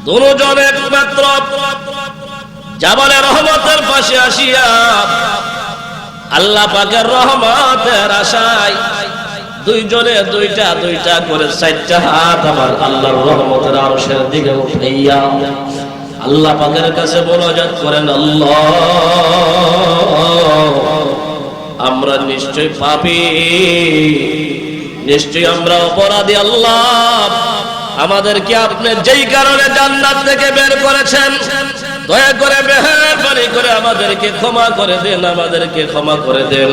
দুজন একমাত্র জাবালে রহমতের পাশে আসিয়া আল্লাহ পাকের রহমতের আশায় দুইজনে দুইটা দুইটা করে চারটা হাত আমার আল্লাহর রহমতের আরশের দিকে উঠাইয়া আল্লাহ পাকের কাছে মোনাজাত করেন, আল্লাহ আমরা নিশ্চয় পাপী, নিশ্চয় আমরা অপরাধী। আল্লাহ আমাদেরকে আপনি যেই কারণে জান্নাত থেকে বের করেছেন, দয়া করে মেহেরবানি করে আমাদেরকে ক্ষমা করে দেন, আমাদেরকে ক্ষমা করে দেন।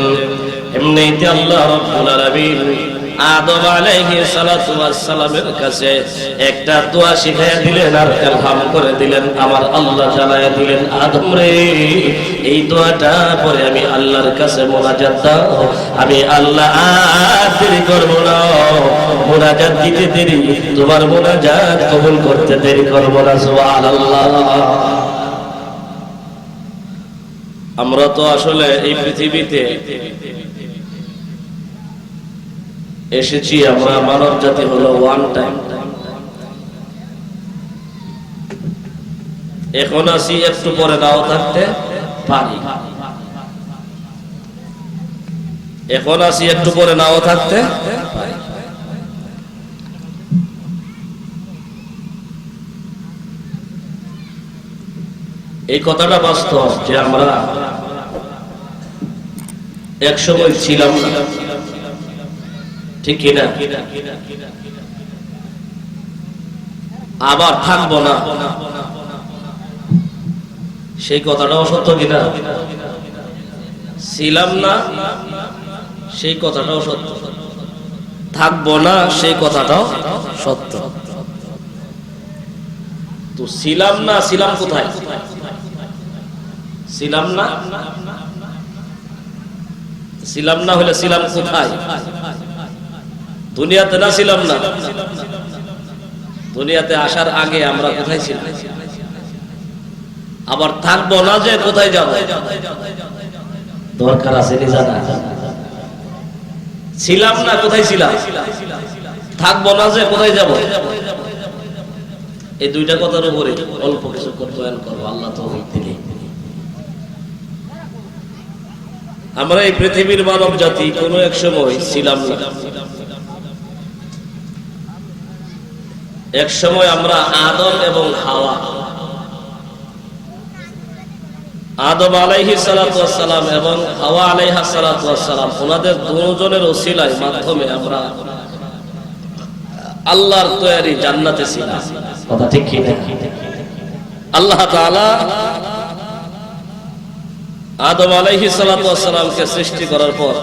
এমনিতে আল্লাহ রাব্বুল আলামিন আদম আলাইহিস সালাতু ওয়াস সালামের কাছে একটা দোয়া শিখাইয়া দিলেন আর ইলহাম করে দিলেন। আমার আল্লাহ জানাইয়া দিলেন, আদম রে এই দোয়াটা পরে আমি আল্লাহর কাছে মোনাজাত দাও, আমি আল্লাহ আর দেরি করব না, মোনাজাত দিতে দেরি, তোমার মোনাজাত কবুল করতে দেরি করব না। সুবহানাল্লাহ। আমরা তো আসলে এই পৃথিবীতে এসেছি, আমরা মানব জাতি হলো ওয়ান টাইম। এখন আসি, একটু পরে নাও থাকতে পারি, এখন আসি একটু পরে নাও থাকতে পারি। এই কথাটা বাস্তব যে আমরা এক সময় ছিলাম না, ঠিক কিনা? আবার থাকবো না, সেই কথাটাও সত্য কিনা? ছিলাম না সেই কথাটাও সত্য, থাকবো না সেই কথাটাও সত্য। তো ছিলাম না, ছিলাম কোথায়? ছিলাম না, ছিলাম না হলে ছিলাম কোথায়? দুনিয়াতে না ছিলাম না, দুনিয়াতে আসার আগে আমরা কোথায় ছিলাম? আবার থাকবো না যে কোথায় যাব? দরকার আছে কি জানা? ছিলাম না কোথায় ছিলাম, থাকবো না যে কোথায় যাব? এই দুইটা কথার উপরে অল্প কিছু বয়ান করবো, আল্লাহ তৌফিক দিলে। আমরা এই পৃথিবীর মানব জাতি কোনো এক সময় ছিলাম না। এক সময় আমরা আদম এবং হাওয়া, আদম আলাইহিস সালাতু ওয়াস সালাম এবং হাওয়া আলাইহা সালাতু ওয়াস সালাম, ওনাদের দুজনের ওসিলায় মাধ্যমে আমরা আল্লাহর তৈরি জান্নাতে ছিলাম। কথা ঠিক কি না? আল্লাহ তাআলা আদম আলাইহিস সালাতু ওয়াস সালামকে সৃষ্টি করার পর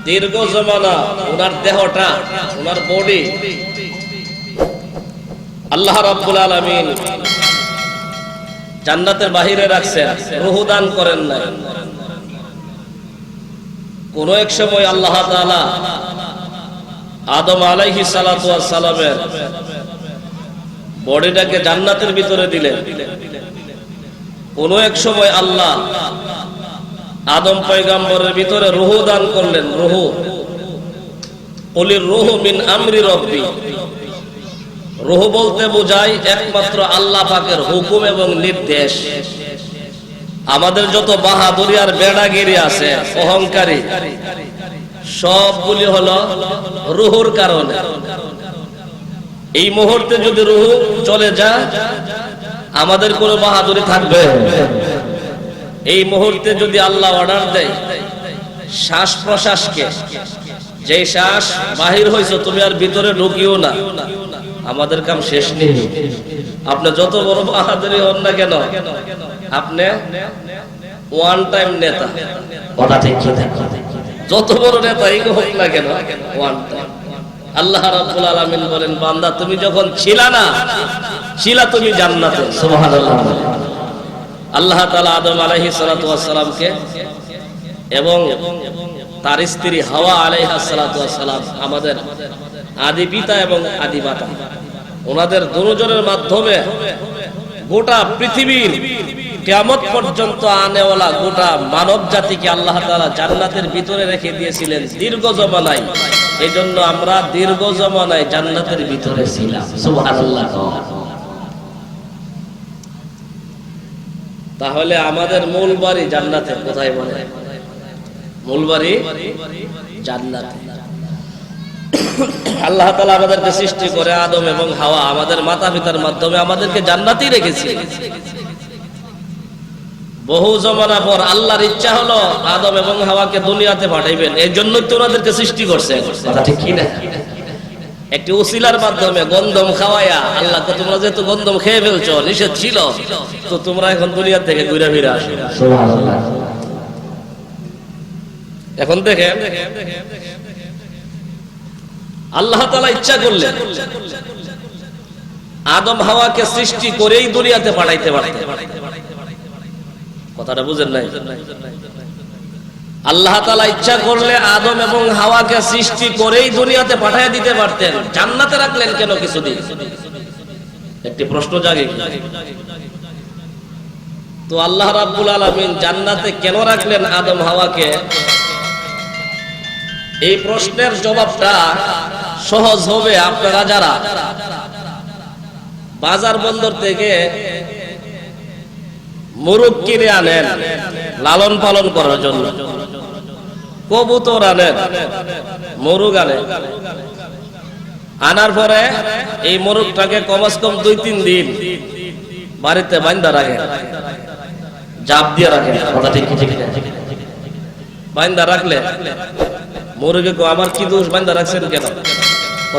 দীর্ঘ জমানা ওনার দেহটা, ওনার বডি আল্লাহ রাব্বুল আলামিন জান্নাতের বাহিরে রাখছেন, রূহ দান করেন নাই। কোন এক সময় আল্লাহ তাআলা আদম আলাইহিস সালাতু ওয়াস সালামের বডিটাকে জান্নাতের ভিতরে দিলেন। কোন এক সময় আল্লাহ আদম পয়গম্বরের ভিতরে রূহ দান করলেন। রূহ, কুলির রূহু মিন আমরি রব্বি। রূহ বলতে বোঝায় একমাত্র আল্লাহ পাকের হুকুম এবং নির্দেশ। আমাদের যত বাহাদুরি আর বেড়াগিরি আছে, অহংকারী, সবগুলি হলো রূহুর কারণে। এই মুহূর্তে যদি রূহ চলে যায়, আমাদের কোনো বাহাদুরি থাকবে? এই মুহূর্তে যদি আল্লাহ অর্ডার দেয় শ্বাস প্রশ্বাসকে, যে শ্বাস বাহির হয়েছে তুমি আর ভিতরে ঢুকিও না, আমাদের কাম শেষ নেই। আপনি যত বড় বাহাদুরি হন না কেন, আপনি ওয়ান টাইম নেতা। কথা ঠিক কি? যত বড় নেতাই হোক না কেন, ওয়ান টাইম। আল্লাহ রাব্বুল আলামিন বলেন, বান্দা তুমি যখন ছিলা না, ছিলা তুমি জান্নাতে। সুবহানাল্লাহ। আল্লাহ তাআলা আদম আলাইহিস সালাতু ওয়াস সালামকে এবং তার স্ত্রী হাওয়া আলাইহা সালাতু ওয়াস সালাম, আমাদের আদি পিতা এবং আদি মাতা, ওনাদের দুজনের মাধ্যমে গোটা পৃথিবীর কিয়ামত পর্যন্ত আনেওয়ালা গোটা মানব জাতিকে আল্লাহ তাআলা জান্নাতের ভিতরে রেখে দিয়েছিলেন দীর্ঘ জমানায়। এই জন্য আমরা দীর্ঘ জমানায় জান্নাতের ভিতরে ছিলাম। সুবহানাল্লাহ। তাহলে আমাদের মূল বাড়ি জান্নাতে। কোথায় বলে? মূল বাড়ি জান্নাতে। আল্লাহ তাআলা আমাদেরকে সৃষ্টি করে আদম এবং হাওয়া আমাদের মাতা পিতার মাধ্যমে আমাদেরকে জান্নাতেই রেখেছে। বহু জমানা পর আল্লাহর ইচ্ছা হলো আদম এবং হাওয়াকে দুনিয়াতে পাঠাইবেন, এই জন্যই তো ওনাদেরকে সৃষ্টি করছে। কথা ঠিক কি না? একটি উসিলার মাধ্যমে গন্ধম খাওয়ায়া আল্লাহ, তোমরা যেহেতু গন্ধম খেয়ে ফেলছো, নিষেধ ছিল, তো তোমরা এখন দুনিয়া থেকে ঘুরে ফিরে আসো। সুবহানাল্লাহ। এখন দেখেন আল্লাহ তাআলা ইচ্ছা করলেন আদম হাওয়াকে সৃষ্টি করেই দুনিয়াতে পাঠাইতে পারতেন। কথাটা বুঝেন নাই? আল্লাহ তাআলা ইচ্ছা করলে আদম এবং হাওয়াকে সৃষ্টি করেই দুনিয়াতে পাঠিয়ে দিতে পারতেন। জান্নাতে রাখলেন কেন কিছুদিন? একটি প্রশ্ন জাগে। তো আল্লাহ রাব্বুল আলামিন জান্নাতে কেন রাখলেন আদম হাওয়াকে? এই প্রশ্নের জবাবটা সহজ হবে আপনারা যারা বাজার বন্দর থেকে মুরগ কিনে আনেন লালন পালন করার জন্য, কবুতর আনেন, মুরগ আনেন, আনার পরে এই মুরগটাকে কমস কম 2-3 দিন বাড়িতে বাঁধা রাখেন, জাপ দিয়ে রাখেন। কথা ঠিক ঠিক বাঁধা রাখলে মুরগে কো আমার কি দোষ, বাঁধা রাখছেন কেন?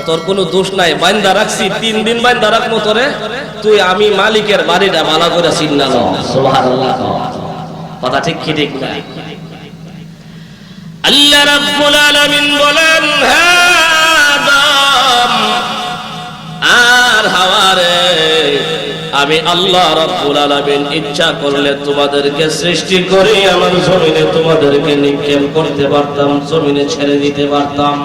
তোর কোনো দোষ নাই, বাঁধা রাখছি 3 দিন বাঁধা রাখবো তোরে, তুই আমি মালিকের বাড়িটা ভালো করে চিন্তা কর। সুবহানাল্লাহ। কথা ঠিক কি ঠিক না? আল্লাহ রাব্বুল আলামিন বলেন, হে আদম আর হাওয়া রে, আমি আল্লাহ রাব্বুল আলামিন ইচ্ছা করলে তোমাদেরকে সৃষ্টি করে আমার জমিনে তোমাদেরকে নিক্ষেপ করতে পারতাম, জমিনে ছেড়ে দিতে পারতাম,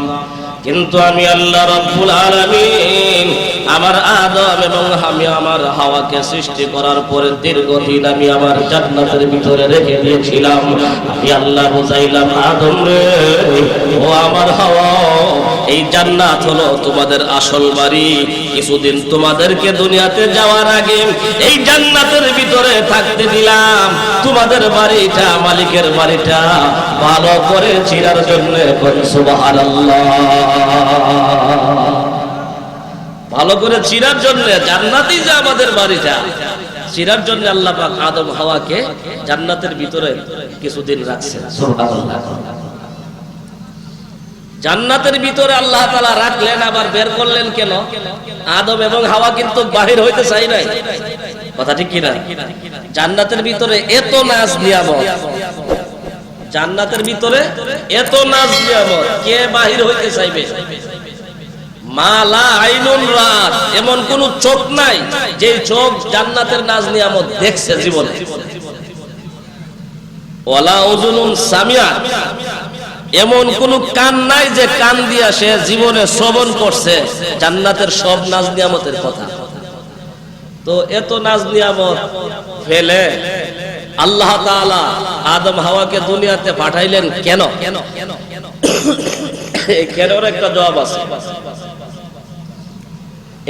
কিন্তু আমি আল্লাহ রাব্বুল আলামিন আমার আদম এবং আমি আমার হাওয়াকে সৃষ্টি করার পরে দীর্ঘদিন আমি আমার জান্নাতের ভিতরে রেখে দিয়েছিলাম। আমি আল্লাহ বুঝাইলাম, আদম রে, ও আমার হাওয়া, এই জান্নাত হলো তোমাদের আসল বাড়ি। কিছুদিন তোমাদেরকে দুনিয়াতে যাওয়ার আগে এই জান্নাতের ভিতরে থাকতে দিলাম। তোমাদের বাড়িটা, মালিকের বাড়িটা ভালো করে চিনার জন্য সুবহানাল্লাহ, ভালো করে চিনার জন্য, জান্নাতই যে আমাদের বাড়িটা, চিনার জন্য আল্লাহ পাক আদম হাওয়াকে জান্নাতের ভিতরে কিছুদিন রাখছেন। সুবহানাল্লাহ। জান্নাতের ভিতরে আল্লাহ তাআলা রাখলেন, আবার বের করলেন কেন? আদম এবং হাওয়া কিন্তু বাহির হইতে চাই নাই। কথা ঠিক কি না? জান্নাতের ভিতরে এত নাজ নিয়ামত, জান্নাতের ভিতরে এত নাজ নিয়ামত, কে বাহির হইতে চাইবে? মালা আইনুন রাত, এমন কোন চোখ নাই যে চোখ জান্নাতের নাজ নিয়ামত দেখছে জীবনে। ওয়ালা উযুনুন সামিআ, এমন কোন কান নাই যে কান দিয়া সে জীবনে শ্রবণ করছে জান্নাতের সব নাজ নিয়ামতের কথা। তো এত নাজ নিয়ামত ফেলে আল্লাহ তাআলা আদম হাওয়াকে দুনিয়াতে পাঠাইলেন কেন? এই কেনর একটা জবাব আছে।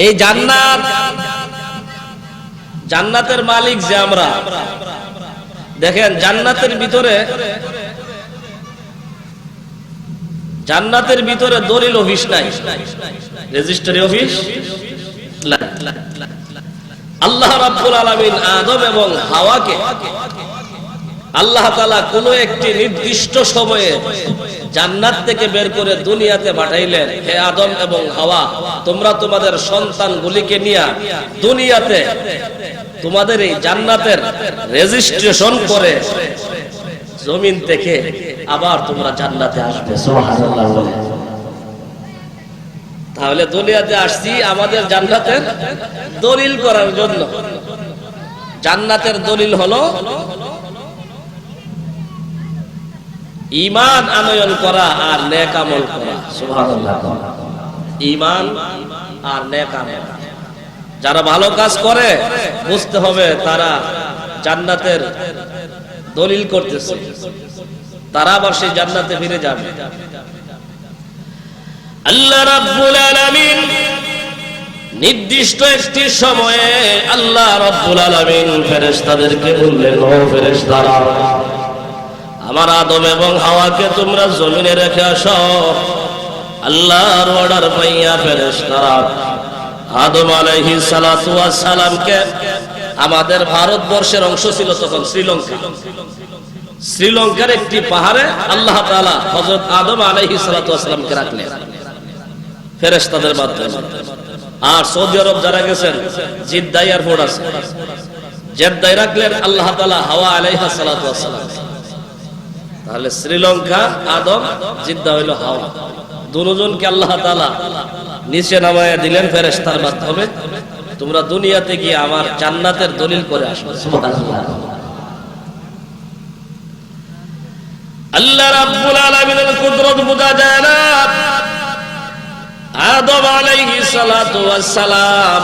এই জান্নাত, জান্নাতের মালিক যে আমরা, দেখেন জান্নাতের ভিতরে, জান্নাতের ভিতরে দলিল অফিস নাই, রেজিস্ট্রি অফিস নাই। আল্লাহ রাব্বুল আলামিন আদম এবং হাওয়াকে আল্লাহ তাআলা কোন একটি নির্দিষ্ট সময়ে জান্নাত থেকে বের করে দুনিয়াতে পাঠাইলেন। হে আদম এবং হাওয়া, তোমরা তোমাদের সন্তানগুলিকে নিয়ে দুনিয়াতে তোমাদের এই জান্নাতের রেজিস্ট্রেশন করে জমিন থেকে আবার তোমরা জান্নাতে আসবে। সুবহানাল্লাহ। তাহলে দুনিয়াতে আসছি আমাদের জান্নাতের দলিল করার জন্য। জান্নাতের দলিল হলো ঈমান আনয়ন করা আর নেক আমল করা। সুবহানাল্লাহ। ঈমান আর নেক আমল, যারা ভালো কাজ করে বুঝতে হবে তারা জান্নাতের দলিল করতেছে, তারা আবার সেই জান্নাতে ফিরে যাবে। আল্লাহ রাব্বুল আলামিন নির্দিষ্ট একটি সময়ে আল্লাহ রাব্বুল আলামিন ফেরেশতাদেরকে বললেন, ও ফেরেশতারা, আমার আদম এবং হাওয়াকে তোমরা জমিনে রেখে আসো। আল্লাহর অর্ডার পাইয়া ফেরেশতারা আদম আলাইহিস সালাতু ওয়াস সালামকে, আমাদের ভারতবর্ষের অংশ ছিল তখন শ্রীলঙ্কা, শ্রীলঙ্কার একটি পাহাড়ে আল্লাহ তাআলা হযরত আদম আলাইহিস সালাতু ওয়াস সালামকে রাখলেন ফেরেশতাদের মাধ্যমে। আর সৌদি আরব যারা গেছেন, জিদ্দা এয়ারপোর্ট আছে, জেদ্দায় রাখলেন আল্লাহ তাআলা হাওয়া আলাইহিস সালাতু ওয়াস সালাম। তাহলে শ্রীলঙ্কা আদম, জিদ্দা হইল হাওয়া, দুজনকে আল্লাহ তাআলা নিচে নামায়া দিলেন ফেরেশতার মাধ্যমে। তোমরা দুনিয়াতে গিয়ে আমার জান্নাতের দলিল করে আসো। সুবহানাল্লাহ। আল্লাহ রাব্বুল আলামিনের কুদরত বোঝা যায় না। আদম আলাইহিস সালাতু ওয়াস সালাম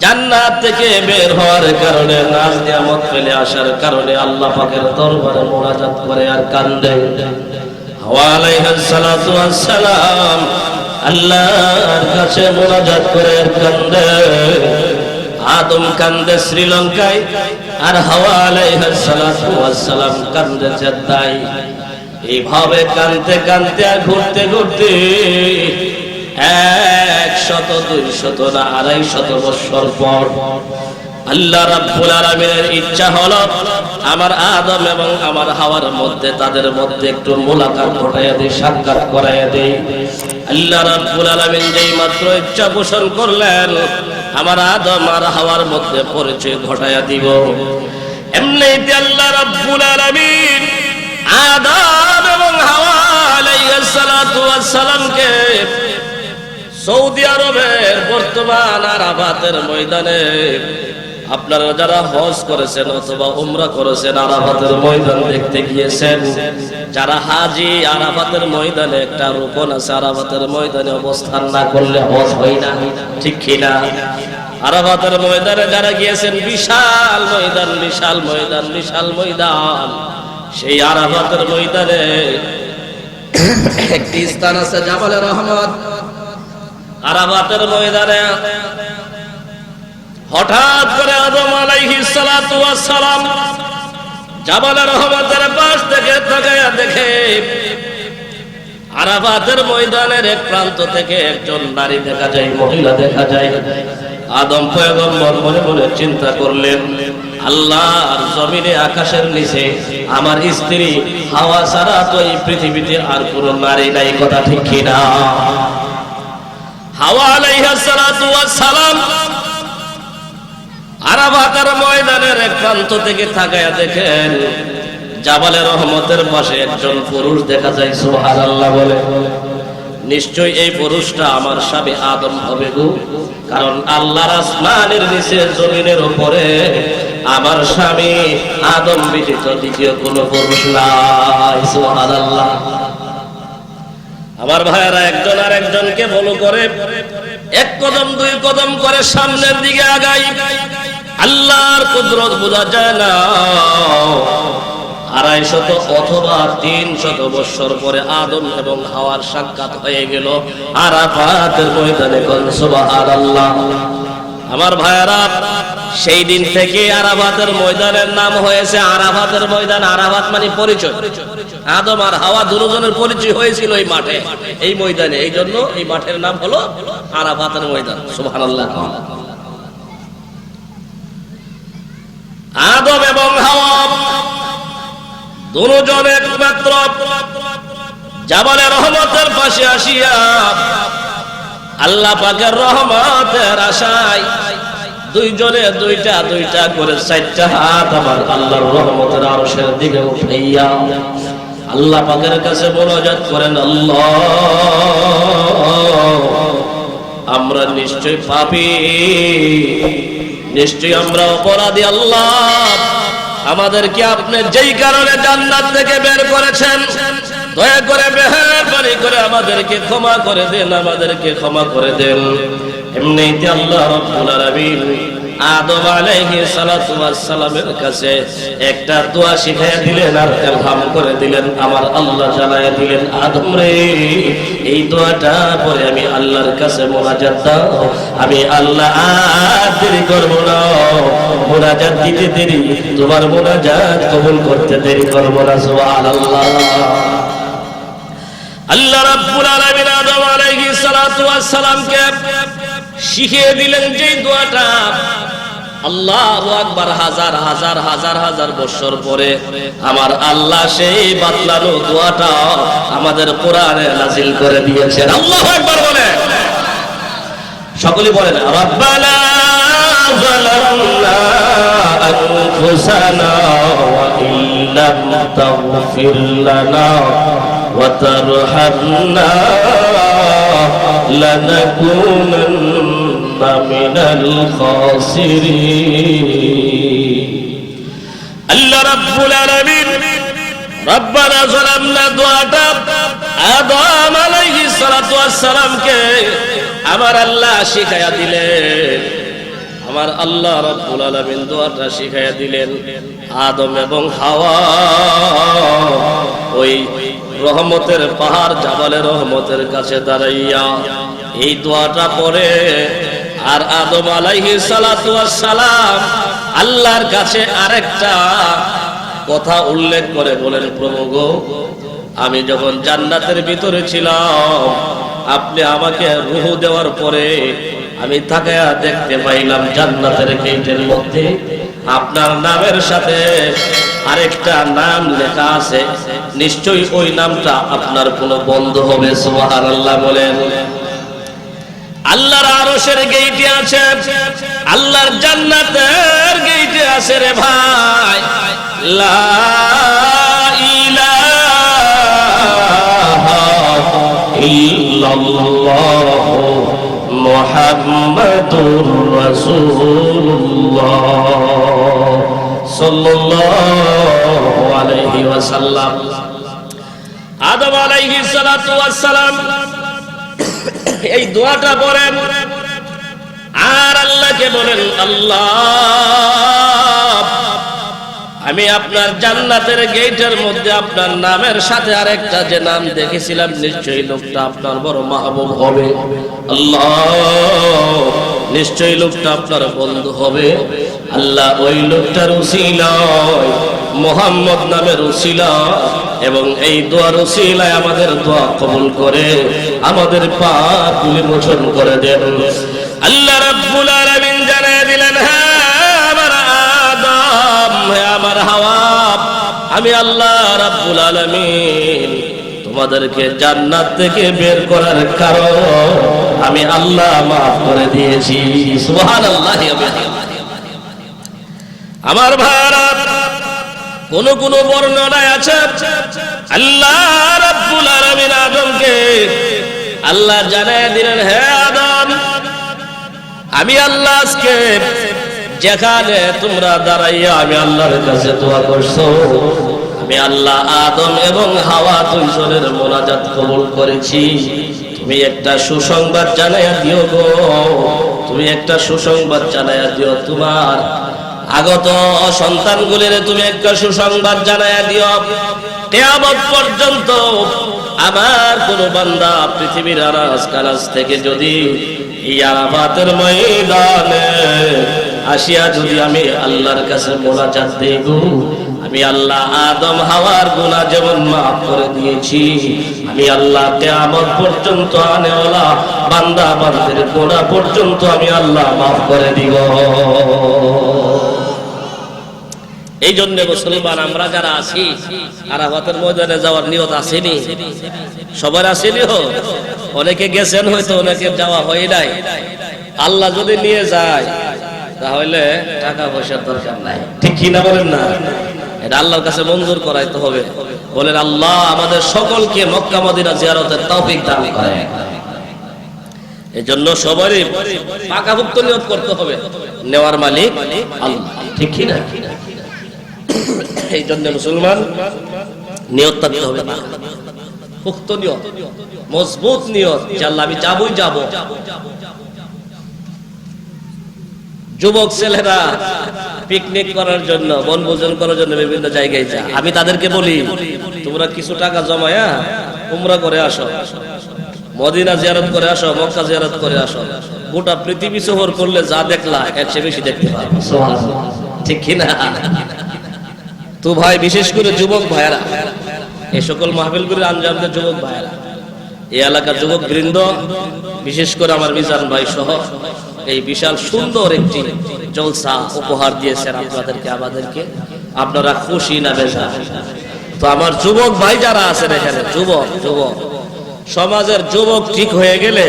জান্নাত থেকে বের হওয়ার কারণে, নাজ নিয়ামত পেলে আসার কারণে আল্লাহ পাকের দরবারে মুনাজাত করে আর কান্দে। হাওয়া আলাইহিস সালাতু ওয়াস সালাম আল্লাহর কাছে মুনাজাত করে আর কান্দে। আদম কান্দে শ্রীলঙ্কায়, আর হাওয়া আলাইহিস সালাতু ওয়াস সালাম কান্দে জেদ্দায়। এইভাবে কান্দতে কান্দতে আর ঘুরতে ঘুরতে 100, 200 না 250 বছর পর আল্লাহ রাব্বুল আলামিনের ইচ্ছা হলো আমার আদম এবং আমার হাওয়ার মধ্যে, তাদের মধ্যে একটু মোলাকাত ঘটাইয়া দেই, সাক্ষাৎ করাইয়া দেই। আল্লাহ রাব্বুল আলামিন যেই মাত্র ইচ্ছা পোষণ করলেন আমার আদম আর হাওয়ার মধ্যে পরিচয় ঘটাইয়া দিব, এমনিতে আল্লাহ রাব্বুল আলামিন আদম এবং হাওয়া আলাইহিস সালাতু ওয়াস সালামকে সৌদি আরবের বর্তমান আরাফাতের ময়দানে, আপনারা যারা হজ করেছেন অথবা উমরা করেছেন, আরাফাতের ময়দান দেখতে গিয়েছেন, যারা হাজি, আরাফাতের ময়দানে একটা রুকন আছে, আরাফাতের ময়দানে অবস্থান না করলে হজ হয় না, ঠিক কিনা? আরাফাতের ময়দানে যারা গিয়েছেন, বিশাল ময়দান, বিশাল ময়দান, বিশাল ময়দান। সেই আরাফাতের ময়দানে একটি স্থান আছে জাবালে রহমত। আরাফাতের ময়দানে হঠাৎ করে আদম আলাইহিস সালাতু ওয়াস সালাম জাবালে রহমতের পাশ থেকে তাকায়া দেখে আরাফাতের ময়দানের এক প্রান্ত থেকে একজন নারী দেখা যায়, মহিলা দেখা যায়। আদম পয়গম্বর মনে মনে চিন্তা করলেন, আল্লাহর জমিনে আকাশের নিচে আমার স্ত্রী হাওয়া ছাড়া তো এই পৃথিবীতে আর কোনো নারী নাই, কথা ঠিক কিনা? হাওয়া আলাইহিস সালাতু ওয়াস সালাম আরাফাতের ময়দানের এক প্রান্ত থেকে তাকায়া দেখেন জাবালে রহমতের পাশে একজন পুরুষ দেখা যায়। সুবহানাল্লাহ বলে, নিশ্চয় এই পুরুষটা আমার স্বামী আদম হবে গো, কারণ আল্লাহর আসমানের নিচে জমিনের উপরে আমার স্বামী আদম ব্যতীত দ্বিতীয় কোনো পুরুষ নাই। সুবহানাল্লাহ। আমার ভাইয়েরা একজন আর একজনকে ফলো করে, এক কদম দুই কদম করে সামনের দিকে আগাই। আল্লাহর কুদরত বোঝা যায় না। 250 অথবা 300 বছর পরে আদম এবং হাওয়ার সাক্ষাৎ হয়ে গেল আরাফাতের ময়দানে। সুবহানাল্লাহ। আমার ভাইয়েরা, সেই দিন থেকে আরাফাতের ময়দানের নাম হয়েছে আরাফাতের ময়দান। আরাফাত মানে পরিচয়। আদম আর হাওয়া দুজনের পরিচয় হয়েছিল এই মাঠে, এই ময়দানে। এই জন্য এই মাঠের নাম হলো আরাফাতের ময়দান। সুবহানাল্লাহ। আদম এবং হাওয়া দুজন একমাত্র জাবালে রহমতের পাশে আসিয়া আল্লাহ পাকের রহমতের আশায় দুইজনে দুইটা দুইটা করে 4টা হাত আমার আল্লাহর রহমতের আরশের দিকে উঠাইয়া আল্লাহ পাকের কাছে মোনাজাত করেন, আল্লাহ আমরা নিশ্চয় পাপী, নিশ্চয় আমরা অপরাধী। আল্লাহ আমাদেরকে আপনি যেই কারণে জান্নাত থেকে বের করেছেন, দয়া করে মেহেরবানি করে আমাদেরকে ক্ষমা করে দেন, আমাদেরকে ক্ষমা করে দেন। এমনিতে আল্লাহ রাব্বুল আলামিন আদম আলাইহিস সালাতু ওয়াস সালামের কাছে একটা দোয়া শিখাইয়া দিলেন আর ইলহাম করে দিলেন। আমার আল্লাহ জানাইয়া দিলেন, আদম রে, এই দোয়াটা পরে আমি আল্লাহর কাছে মুনাজাত দাও, আমি আল্লাহ আর দেরি করব না। মুনাজাত দিতে দেরি, তোমার মুনাজাত কবুল করতে দেরি করব না। সুবহানাল্লাহ। আল্লাহ রাব্বুল আলামিন আদম আলাইহিস সালাতু ওয়াস সালামকে শিখিয়ে দিলেন যে দোয়াটা আল্লাহু আকবার, হাজার হাজার হাজার হাজার বছর পরে আমার আল্লাহ সেই বাতলানো দোয়াটা আমাদের কোরআনে নাযিল করে দিয়েছেন। আল্লাহু আকবার বলে সকলে বলেন, রব্বানা যালামনা আনফুসানা ওয়া ইল্লাম তাগফির লানা ওয়া তারহামনা লানাকুনান্না মিনাল খাসিরিন। আল্লাহ রাব্বুল আলামিন রব্বানা যালামনা দোয়াটা আদম আলাইহিস সালাতু ওয়াস সালামকে আমার আল্লাহ শিখায়া দিলেন। আমার আল্লাহ রাব্বুল আলামিন দোয়াটা শিখায়া দিলেন। আদম এবং হাওয়া ওই রহমতের পাহাড় জাবালে রহমতের কাছে দাঁড়াইয়া এই দোয়াটা পড়ে আর আদম আলাইহিস সালাতু ওয়াস সালাম আল্লাহর কাছে আরেকটা কথা উল্লেখ করে বলেন, প্রভু গো, আমি যখন জান্নাতের ভিতরে ছিলাম আপনি আমাকে রূহ দেওয়ার পরে আমি তাকায়া দেখতে পাইলাম জান্নাতের গেটের মধ্যে আপনার নামের সাথে আরেকটা নাম লেখা আছে, নিশ্চয়ই ওই নামটা আপনার কোনো বন্ধু হবে। সুবহানাল্লাহ বলেন। আল্লাহর আরশের গেটে আছে, আল্লাহর জান্নাতের গেটে আছে রে ভাই, লা ইলাহা ইল্লাল্লাহ মুহাম্মাদুর রাসূলুল্লাহ সাল্লাল্লাহু আলাইহি ওয়াসাল্লাম। আদম আলাইহিস সালাতু ওয়াস সালাম এই দোয়াটা পড়েন আর আল্লাহকে বলেন, আল্লাহ, আমি আপনার জান্নাতের গেটের মধ্যে আপনার নামের সাথে আরেকটা যে নাম দেখেছিলাম, নিশ্চয়ই লোকটা আপনার বড় মাহবুব হবে। আল্লাহ, নিশ্চয়ই লোকটা আপনার বন্ধু হবে। আল্লাহ, ওই লোকটার উসিলায় মুহাম্মদ নামের উসিলা এবং এই দোয়ার উসিলায় আমাদের দোয়া কবুল করে আমাদের পাপগুলি মোচন করে দেন। আল্লাহ রাব্বুল আলামিন জানিয়ে দিলেন, আমার হাওয়া, আমি আল্লাহ রাব্বুল আলামিন তোমাদেরকে জান্নাত থেকে বের করার কারণ আমি আল্লাহ মাফ করে দিয়েছি। সুবহানাল্লাহ। আমার ভাইরা, কোন কোন বর্ণনায় আছে আল্লাহ রাব্বুল আলামিন আদমকে আল্লাহ জানিয়ে দিলেন, হে আদম, আমি আল্লাহ আজকে যেখানে তোমরা দাঁড়াইয়া আমি আল্লাহর কাছে দোয়া করছো, আমি আল্লাহ আদম এবং হাওয়া দুইজনের মুনাজাত কবুল করেছি। তুমি একটা সুসংবাদ জানাইয়া দিও গো, তুমি একটা সুসংবাদ জানাইয়া দিও তোমার আগত সন্তানগুলির, তুমি একটা সুসংবাদ জানাইয়া দিও, কিয়ামত পর্যন্ত আমার কোন বান্দা পৃথিবীর আনাজ কানাজ থেকে যদি এই আরাফাতের ময়দানে আসিয়া যদি আমি আল্লাহর কাছে মুনাজাত দেব, আমি আল্লাহ আদম হাওয়ার গুনাহ যেমন মাফ করে দিয়েছি, আমি আল্লাহ কিয়ামত পর্যন্ত আনেওয়ালা বান্দা বান্দির গুনাহ পর্যন্ত আমি আল্লাহ মাফ করে দিব। এই জন্য মুসলমান আমরা যারা আছি, আরাফাতের ময়দানে যাওয়ার নিয়ত আসেনি, সবার আসেনি, অনেকে গেছেন হয়তো, অনেকে যাওয়া হয় নাই। আল্লাহ যদি নিয়ে যায় তাহলে টাকা পয়সার দরকার নাই, ঠিক কি না বলেন না? এটা আল্লাহর কাছে মঞ্জুর করাইতে হবে। বলেন, আল্লাহ আমাদের সকলকে মক্কা মদিনা জিয়ারতের তৌফিক দান করেন। এই জন্য সবারই পাকাভুক্ত নিয়ত করতে হবে, নেওয়ার মালিক আল্লাহ, ঠিক কি না? এই জন্য মুসলমান নিয়ত করতে হবে, পুক্ত নিয়ত, মজবুত নিয়ত যে আল্লাহ আমি যাবই যাব। যুবক ছেলেরা পিকনিক করার জন্য, বনভোজন করার জন্য বিভিন্ন জায়গায় যায়। আমি তাদেরকে বলি, তোমরা কিছু টাকা জমায়া উমরা করে আসো, মদিনা জিয়ারত করে আসো, মক্কা জিয়ারত করে আসো। গোটা পৃথিবী সফর করলে যা দেখলা এর চেয়ে বেশি দেখতে পারবে। ঠিক কিনা? তো ভাই, বিশেষ করে যুবক ভাইয়েরা, এই সকল মাহফিলগুলির আঞ্জামদের যুবক ভাইয়েরা, এই এলাকার যুবক বৃন্দ, বিশেষ করে আমার মিজান ভাই সহ এই বিশাল সুন্দর একটি জলসা উপহার দিয়েছেন আপনাদেরকে, আমাদেরকে। আপনারা খুশি না বেজার? তো আমার যুবক ভাই যারা আছেন এখানে, যুবক সমাজের যুবক ঠিক হয়ে গেলে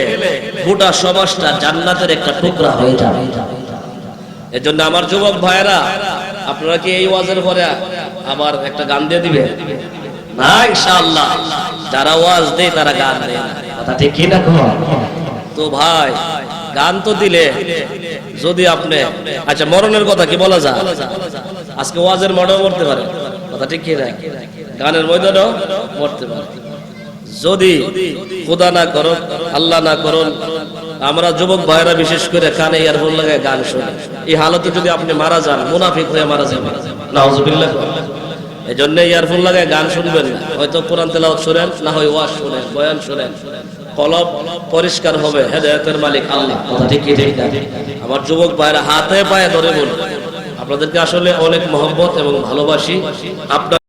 গোটা সমাজটা জান্নাতের একটা টুকরা হয়ে যাবে। এজন্য আমার যুবক ভাইয়েরা, আপনারা কি এই ওয়াজের পরে আবার একটা গান দিয়ে দিবেন না? ইনশাআল্লাহ যারা ওয়াজ দেয় তারা গান দেয় না, কথা ঠিক কি না? তো ভাই, গান তো দিলে যদি আপনি, আচ্ছা মরণের কথা কি বলা যায়? আজকে ওয়াজের মডেও মরতে পারে, কথা ঠিক কি না? গানের ময়দানেও মরতে পারে। যদি খোদা না করুন, আল্লাহ না করুন, আমরা যুবক ভাইরা বিশেষ করে কানে ইয়ারফোন লাগায় গান শুনি, এই হালতে যদি আপনি মারা যান, মুনাফিক হয়ে মারা যাবেন, নাউজুবিল্লাহ। এই জন্য ইয়ারফোন লাগায় গান শুনবেন না। হয়তো কোরআন তেলাওয়াত শুনেন, না হয় ওয়াজ শুনেন, বয়ান শুনেন। কলব পরিষ্কার হবে, হেদায়েতের মালিক আল্লাহ, কথা ঠিক কি ঠিক না? আমার যুবক ভাইরা হাতে পায়ে ধরে বলুন, আপনাদেরকে আসলে অনেক মহব্বত এবং ভালোবাসি। আপনার